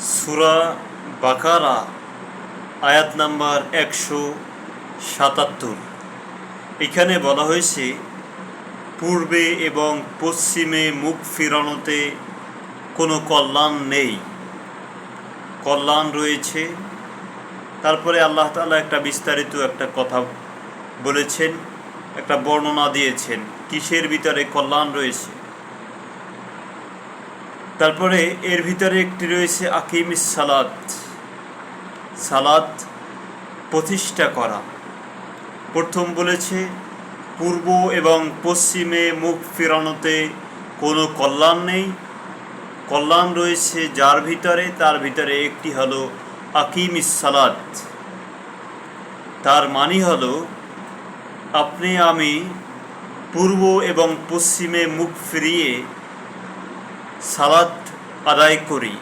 সূরা বাকারা আয়াত নাম্বার 177। এখানে বলা হয়েছে পূর্বে এবং পশ্চিমে মুখ ফিরানোতে কোনো কল্যাণ নেই, কল্যাণ রয়েছে। তারপরে আল্লাহ তাআলা একটা বিস্তারিত একটা কথা বলেছেন, একটা বর্ণনা দিয়েছেন কিসের ভিতরে কল্যাণ রয়েছে। তারপরে এর ভিতরে একটি রয়েছে আকিমিস সালাত, সালাত প্রতিষ্ঠা করা। প্রথম বলেছে পূর্ব এবং পশ্চিমে মুখ ফিরানোতে কোনো কল্যাণ নেই, কল্যাণ রয়েছে যার ভিতরে, তার ভিতরে একটি হলো আকিমিস সালাত। তার মানে হলো আপনি আমি পূর্ব এবং পশ্চিমে মুখ ফিরিয়ে সালাত আদায় করি,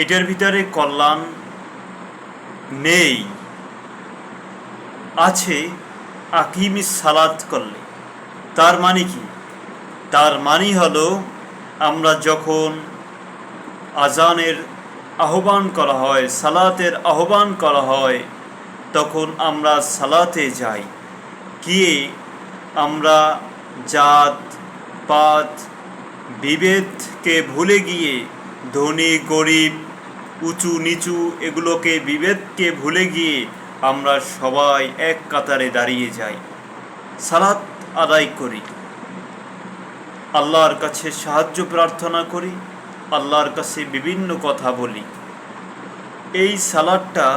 এটার ভিতরে কল্যাণ নেই, আছে আকিমিস সালাত করলে। তার মানে কি? তার মানে হলো আমরা যখন আজানের আহ্বান করা হয়, সালাতের আহ্বান করা হয়, তখন আমরা সালাতে যাই, গিয়ে আমরা জাত পাত বিভেদকে ভুলে গিয়ে, ধনী গরিব উঁচু নিচু এগুলোকে বিভেদকে ভুলে গিয়ে আমরা সবাই এক কাতারে দাঁড়িয়ে যাই, সালাত আদায় করি, আল্লাহর কাছে সাহায্য প্রার্থনা করি, আল্লাহর কাছে বিভিন্ন কথা বলি। এই সালাতটা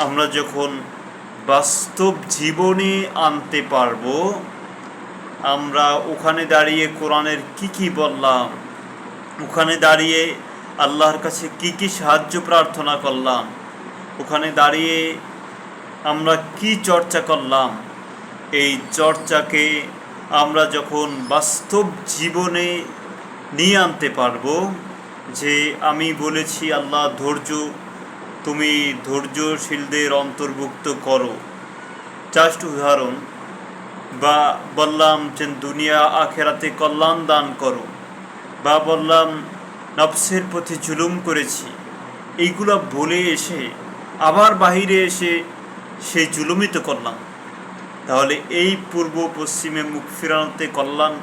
আমরা যখন বাস্তব জীবনে আনতে পারবো, আমরা ওখানে দাঁড়িয়ে কোরআনের কি বললাম, ওখানে দাঁড়িয়ে আল্লাহর কাছে কি সাহায্য প্রার্থনা করলাম, ওখানে দাঁড়িয়ে আমরা কি চর্চা করলাম, এই চর্চাকে আমরা যখন বাস্তব জীবনে নিয়ে আনতে পারবো, যে আমি বলেছি আল্লাহ ধৈর্য, তুমি ধৈর্যশীলদের অন্তর্ভুক্ত করো, জাস্ট উদাহরণ, বা বললাম যে দুনিয়া আখেরাতে কল্যাণ দান করো, বা বললাম নফসের প্রতি জুলুম করেছি, এইগুলো বলে এসে আবার বাহিরে এসে সেই জুলুমই তো করলাম, তাহলে এই পূর্ব পশ্চিমে মুখ ফিরানোতে কল্যাণ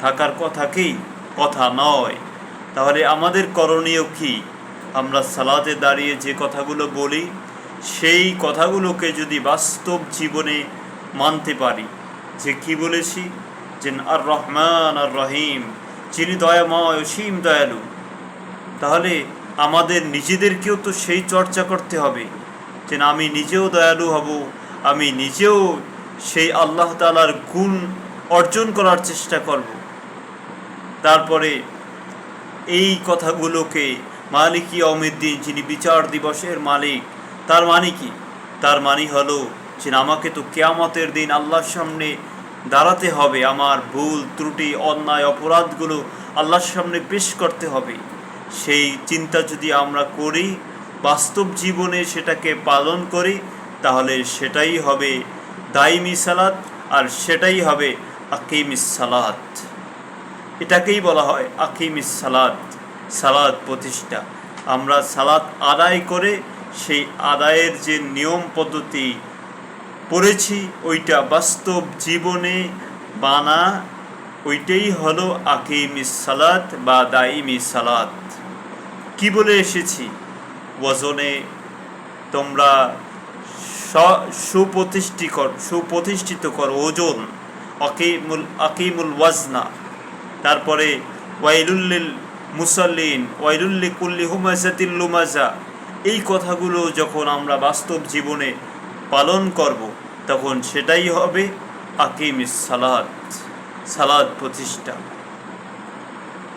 থাকার কথা নয়। তাহলে আমাদের করণীয় কি? আমরা সালাতে দাঁড়িয়ে যে কথাগুলো বলি, সেই কথাগুলোকে যদি বাস্তব জীবনে মানতে পারি, যে কি বলেছি, যে আর রহমান আর রহিম, যিনি দয়াময় অসীম দয়ালু, তাহলে আমাদের নিজেদেরকেও তো সেই চর্চা করতে হবে, যে আমি নিজেও দয়ালু হব, আমি নিজেও সেই আল্লাহ তাআলার গুণ অর্জন করার চেষ্টা করব। তারপরে এই কথাগুলোকে মালিক ইয়াউমিদ্দিন, যিনি বিচার দিবসের মালিক, তার মানে কি? তার মানে হলো যে আমাকে তো কিয়ামতের দিন আল্লাহর সামনে দাঁড়াতে হবে, আমার ভুল ত্রুটি অন্যায় অপরাধগুলো আল্লাহর সামনে পেশ করতে হবে। সেই চিন্তা যদি আমরা করি, বাস্তব জীবনে সেটাকে পালন করি, তাহলে সেটাই হবে দাইমি সালাত, আর সেটাই হবে আকিমিস সালাত। এটাকেই বলা হয় আকিমিস সালাত, সালাত প্রতিষ্ঠা। আমরা সালাত আদায় করে সেই আদায়ের যে নিয়ম পদ্ধতি পড়েছি, ওইটা বাস্তব জীবনে বানা, ওইটাই হলো আকিমিস সালাত বা দাইমি সালাত। কি বলে এসেছি? ওজনে তোমরা সুপ্রতিষ্ঠিত কর ওজন, আকিমুল ওয়াজনা। তারপরে ওয়াইলুল্লিল মুসাল্লিন ওয়াইলুল্লি কুল্লি হুমাজাতিল লুমাজা। এই কথাগুলো যখন আমরা বাস্তব জীবনে পালন করব, তখন সেটাই হবে আকিমিস সালাত, সালাত প্রতিষ্ঠা।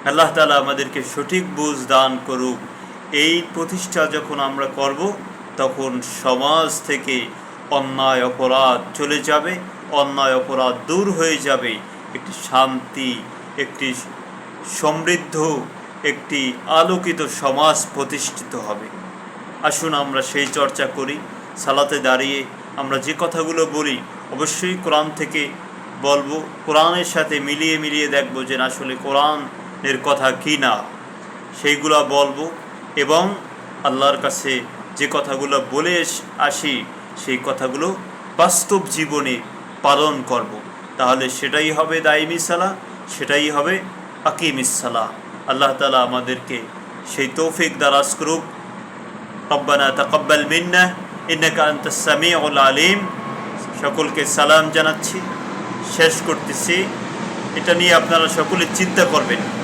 আল্লাহ তাআলা আমাদেরকে সঠিক বুঝ দান করুক। এই প্রতিষ্ঠা যখন আমরা করব, তখন সমাজ থেকে অন্যায় অপরাধ চলে যাবে, অন্যায় অপরাধ দূর হয়ে যাবে, একটি শান্তি, একটি সমৃদ্ধ, একটি আলোকিত সমাজ প্রতিষ্ঠিত হবে। আসুন আমরা সেই চর্চা করি। সালাতে দাঁড়িয়ে আমরা যে কথাগুলো বলি, অবশ্যই কোরআন থেকে বলবো, কোরআনের সাথে মিলিয়ে দেখব যে আসলে কোরআনের কথা কি না, সেইগুলো বলবো। এবং আল্লাহর কাছে যে কথাগুলো বলে আসি সেই কথাগুলো বাস্তব জীবনে পালন করব। তাহলে সেটাই হবে দাইমি সালাহ, সেটাই হবে আকিমিস সালাহ। আল্লাহ তাআলা আমাদেরকে সেই তৌফিক দারাজ করুক। রব্বানা তাকাব্বাল মিন্না ইন্নাকা আনতাস সামিউল আলিম। সকলকে সালাম জানাচ্ছি, শেষ করতেছি। এটা নিয়ে আপনারা সকলে চিন্তা করবেন।